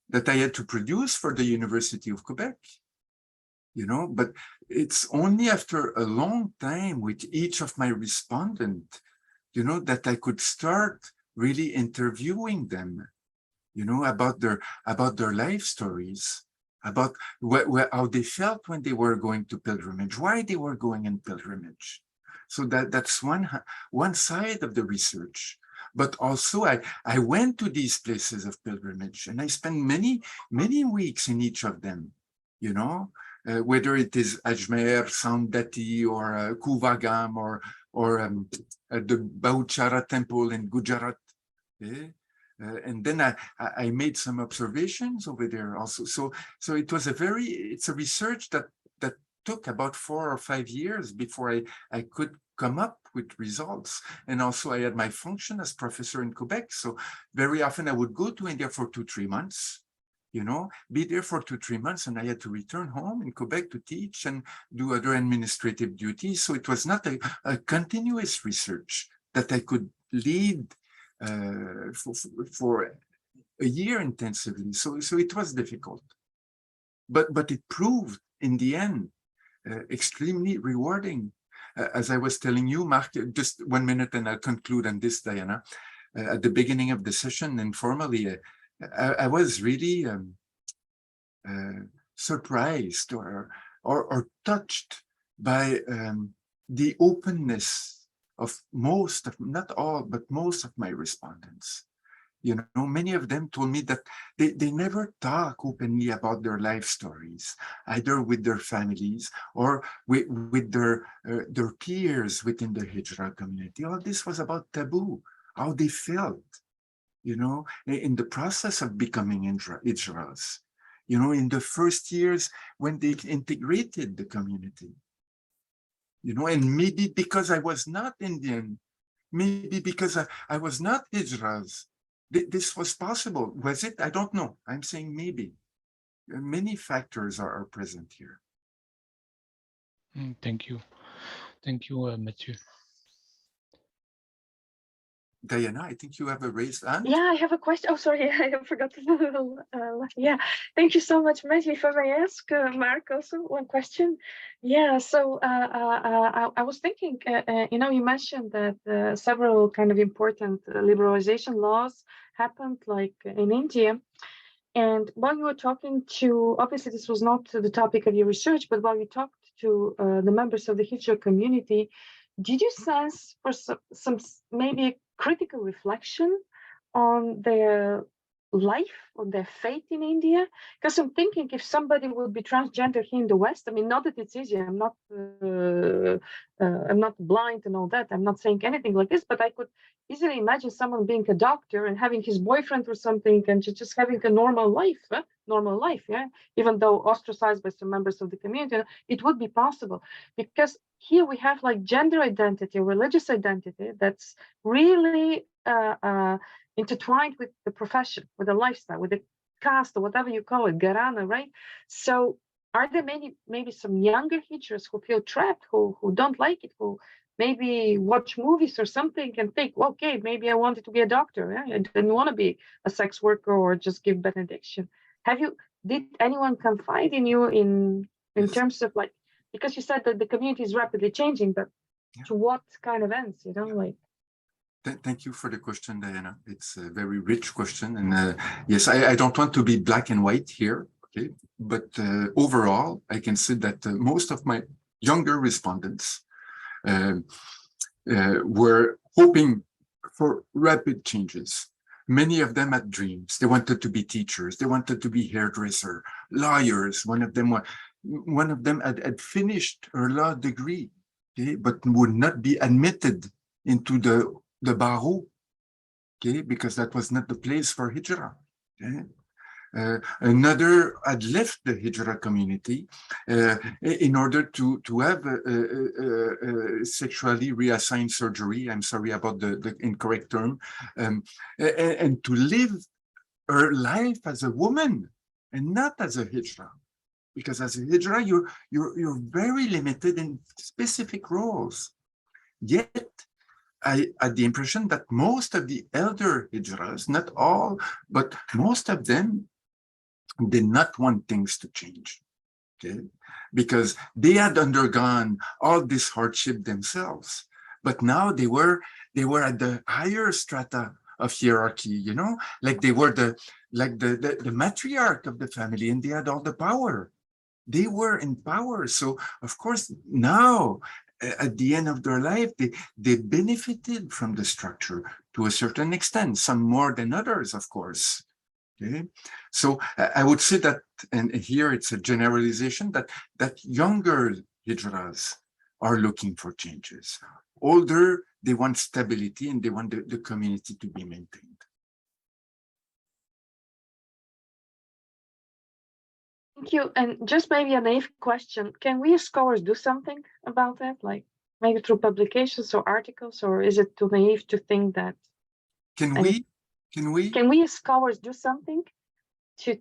that I had to produce for the University of Quebec, you know, but it's only after a long time with each of my respondents, you know, that I could start really interviewing them, you know, about their life stories, about how they felt when they were going to pilgrimage, why they were going in pilgrimage. So that's one side of the research. But also I went to these places of pilgrimage and I spent many weeks in each of them, you know, whether it is Ajmer, Saundati, or Kuvagam, or the Bauchara temple in Gujarat. Okay? And then I made some observations over there also. So it was it's a research that took about 4 or 5 years before I could come up with results. And also I had my function as professor in Quebec. So very often I would go to India for 2-3 months, you know, be there for 2-3 months, and I had to return home in Quebec to teach and do other administrative duties. So it was not a continuous research that I could lead for a year intensively. So it was difficult, but it proved in the end extremely rewarding. As I was telling you, Mark, just 1 minute and I'll conclude on this, Diana. At the beginning of the session, informally, I was really surprised or touched by the openness of not all, but most of my respondents. You know, many of them told me that they never talk openly about their life stories, either with their families or with their peers within the hijra community. All this was about taboo, how they felt, you know, in the process of becoming hijras, you know, in the first years when they integrated the community. You know, and maybe because I was not Indian, maybe because I was not hijras, this was possible. Was it? I don't know. I'm saying maybe. Many factors are present here. Thank you. Thank you, Mathieu. Diana, I think you have a raised hand. Yeah, I have a question. Oh, sorry, I forgot to. Yeah, thank you so much, Matthew. If I may ask Mark also one question. Yeah, so I was thinking, you know, you mentioned that several kind of important liberalization laws happened, like in India. And while you were talking to, obviously this was not the topic of your research, but while you talked to the members of the hijra community, did you sense for some maybe critical reflection on their life, on their faith in India? Because I'm thinking if somebody would be transgender here in the West, I mean, not that it's easy, I'm not blind and all that, I'm not saying anything like this, but I could easily imagine someone being a doctor and having his boyfriend or something and just having a normal life, yeah, even though ostracized by some members of the community, it would be possible. Because here we have like gender identity, religious identity that's really intertwined with the profession, with the lifestyle, with the caste, or whatever you call it, Gharana, right? So are there maybe some younger hijras who feel trapped, who don't like it, who maybe watch movies or something and think, well, okay, maybe I wanted to be a doctor. Yeah? I didn't want to be a sex worker or just give benediction. Did anyone confide in you in Yes. terms of like, because you said that the community is rapidly changing, but to what kind of ends, you know, like? Thank you for the question, Diana. It's a very rich question. And yes, I don't want to be black and white here, okay? But overall, I can say that most of my younger respondents were hoping for rapid changes. Many of them had dreams. They wanted to be teachers. They wanted to be hairdresser, lawyers. One of them had finished her law degree, okay, but would not be admitted into the barreau, okay, because that was not the place for hijra. Okay? Another had left the hijra community in order to have sexually reassigned surgery. I'm sorry about the incorrect term, and to live her life as a woman and not as a hijra, because as a hijra you're very limited in specific roles. Yet I had the impression that most of the elder hijras, not all, but most of them did not want things to change, okay? Because they had undergone all this hardship themselves, but now they were at the higher strata of hierarchy, you know, like they were the matriarch of the family, and they had all the power. They were in power. So of course now at the end of their life, they benefited from the structure to a certain extent, some more than others, of course. Okay, so I would say that, and here it's a generalization, that younger hijras are looking for changes. Older, they want stability and they want the community to be maintained. Thank you. And just maybe a naive question, can we as scholars do something about that? Like maybe through publications or articles, or is it too naive to think that? Can we as scholars do something to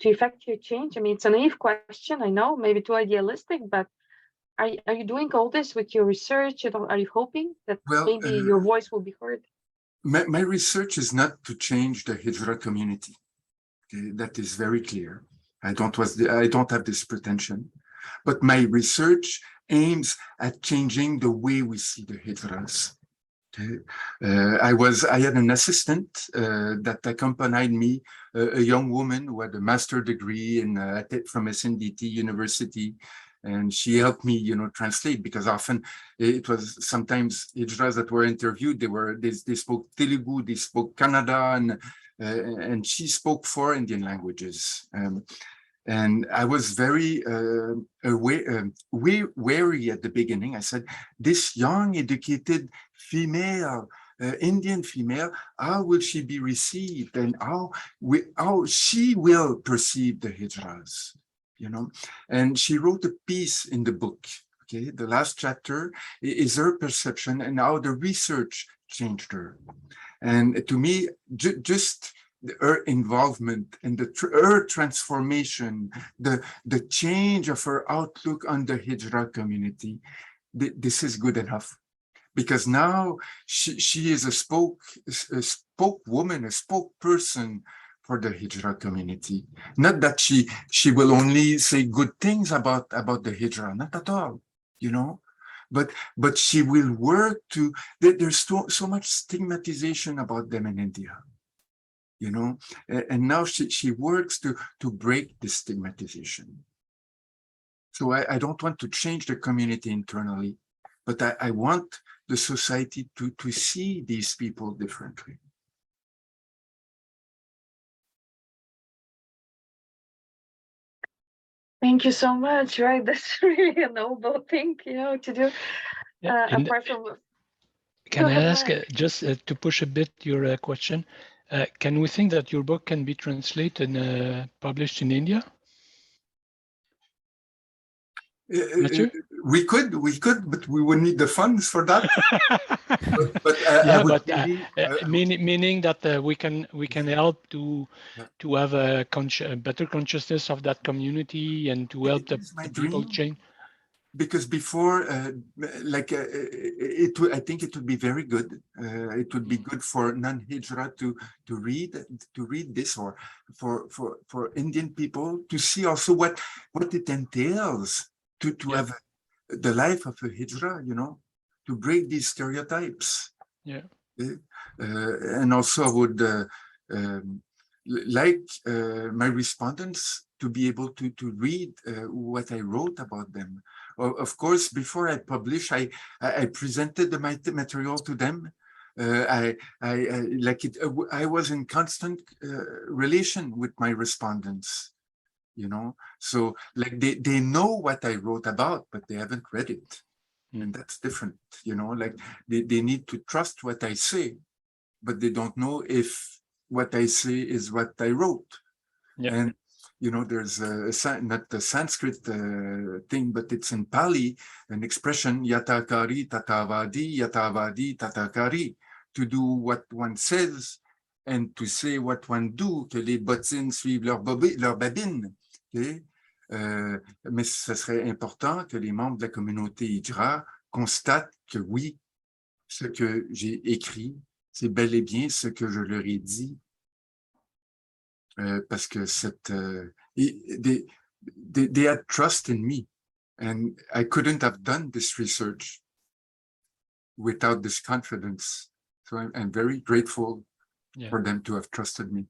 effect your change? I mean, it's a naive question, I know, maybe too idealistic, but are you doing all this with your research? Are you hoping that maybe your voice will be heard? My research is not to change the hijra community. Okay, that is very clear. I don't have this pretension, but my research aims at changing the way we see the hijras. Okay. I had an assistant that accompanied me, a young woman who had a master's degree from SNDT University, and she helped me, you know, translate, because often it was sometimes hijras that were interviewed. They spoke Telugu, they spoke Kannada, and she spoke 4 Indian languages. And I was very wary at the beginning. I said, this young, educated female, Indian female, how will she be received, and how she will perceive the hijras, you know? And she wrote a piece in the book. Okay, the last chapter is her perception and how the research changed her. And to me, just her involvement and her transformation, the change of her outlook on the hijra community, this is good enough. Because now she is a spokeswoman, a spokesperson for the hijra community. Not that she will only say good things about the hijra, not at all, you know. But she will work to, there's so much stigmatization about them in India, you know, and now she works to break this stigmatization. So I don't want to change the community internally, but I want the society to see these people differently. Thank you so much. Right, that's really a noble thing, you know, to do. Apart from, can I ask just to push a bit your question? Can we think that your book can be translated and published in India? Mathieu? We could, but we would need the funds for that. Meaning that we can help to have a better consciousness of that community and to help the people change. Because before, I think it would be very good. It would be good for non-hijra to read this, or for Indian people to see also what it entails to have the life of a hijra, you know, to break these stereotypes. Yeah. And also I would like my respondents to be able to read what I wrote about them. Of course, before I publish, I presented the material to them. I was in constant relation with my respondents, you know. So like they know what I wrote about, but they haven't read it. And that's different, you know, like they need to trust what I say, but they don't know if what I say is what I wrote. Yeah. And you know, there's not the Sanskrit thing, but it's in Pali, an expression, yatakari tatavadi, yatavadi tatakari, to do what one says and to say what one do, que les bottines suivent leur babine. Okay? Mais ce serait important que les membres de la communauté hijra constatent que oui, ce que j'ai écrit, c'est bel et bien ce que je leur ai dit. Parce que they had trust in me, and I couldn't have done this research without this confidence. So I'm very grateful Yeah. for them to have trusted me.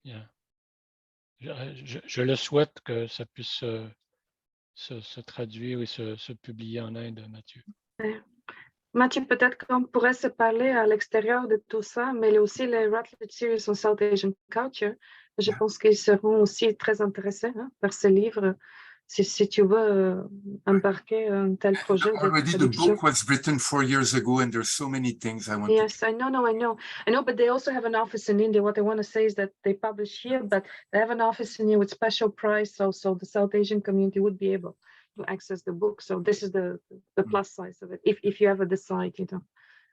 Yeah. Je le souhaite que ça puisse se traduire et se publier en Inde, Mathieu. Mathieu, peut-être qu'on pourrait se parler à l'extérieur de tout ça, mais il y a aussi les Routledge Series on South Asian Culture. Je pense qu'ils seront aussi très intéressés par ce livre, si tu veux embarquer un tel projet. Already the book was written 4 years ago, and there's so many things I want Yes, I know, but they also have an office in India. What I want to say is that they publish here, but they have an office in here with special price, so the South Asian community would be able to access the book. So this is the plus side of it. If you ever decide,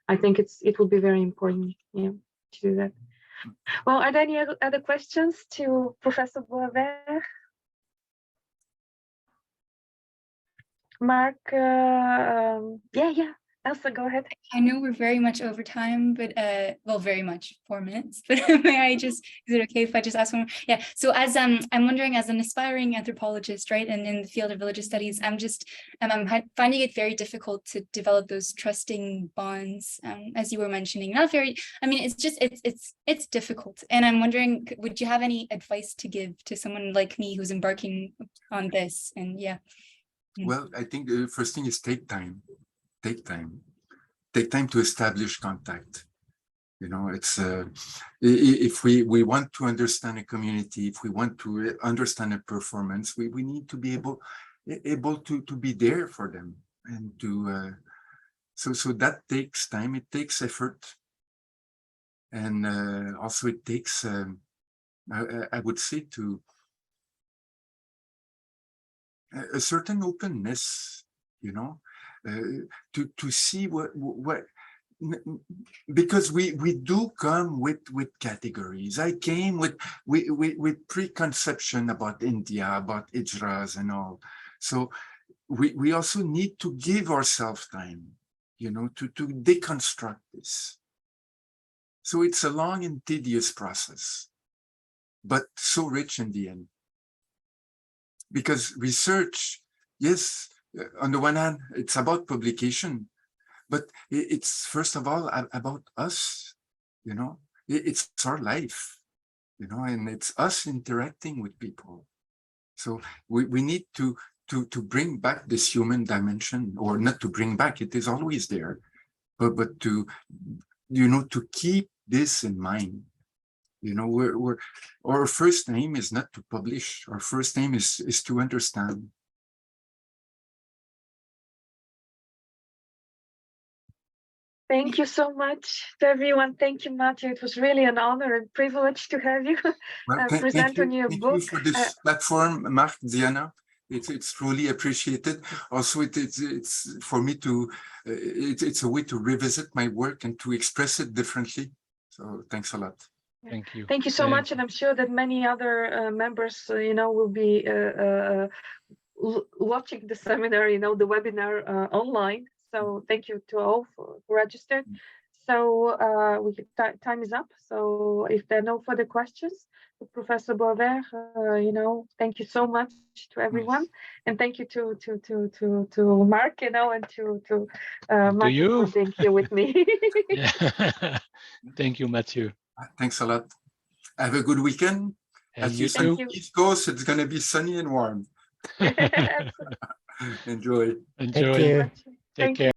I think it would be very important, to do that. Well, are there any other questions to Professor Boisvert? Mark, yeah. Elsa, go ahead. I know we're very much over time, but well, very much 4 minutes. But may I is it okay if I just ask one more? Yeah. So as I'm wondering, as an aspiring anthropologist, right, and in the field of religious studies, I'm finding it very difficult to develop those trusting bonds, as you were mentioning. Not very. I mean, it's difficult, and I'm wondering, would you have any advice to give to someone like me who's embarking on this? And yeah. Well, I think the first thing is take time. Take time to establish contact. It's if we want to understand a community, if we want to understand a performance, we need to be able to be there for them, and to so that takes time. It takes effort, and also it takes I would say to a certain openness, to see what because we do come with categories. I came with preconception about India, about hijras and all. So we also need to give ourselves time, to deconstruct this. So it's a long and tedious process, but so rich in the end. Because research, yes, on the one hand, it's about publication, but it's first of all about us, it's our life, and it's us interacting with people. So we need to bring back this human dimension, or not to bring back, it is always there, but to, to keep this in mind. Our first aim is not to publish. Our first aim is to understand. Thank you so much to everyone. Thank you, Mathieu. It was really an honor and privilege to have you present on your book. Thank you for this platform, Mark, Diana. It's truly appreciated. Also, it's for me to, it's a way to revisit my work and to express it differently. So thanks a lot. Thank you. Thank you so much, and I'm sure that many other members, will be watching the seminar, the webinar online. So thank you to all who registered. So time is up. So if there are no further questions, Professor Boisvert, thank you so much to everyone, and thank you to Mark, and to Mathieu for being here with me. Yeah. Thank you, Mathieu. Thanks a lot. Have a good weekend. And As you said, too. East Coast, it's going to be sunny and warm. Enjoy. Enjoy. Thank you. Take care.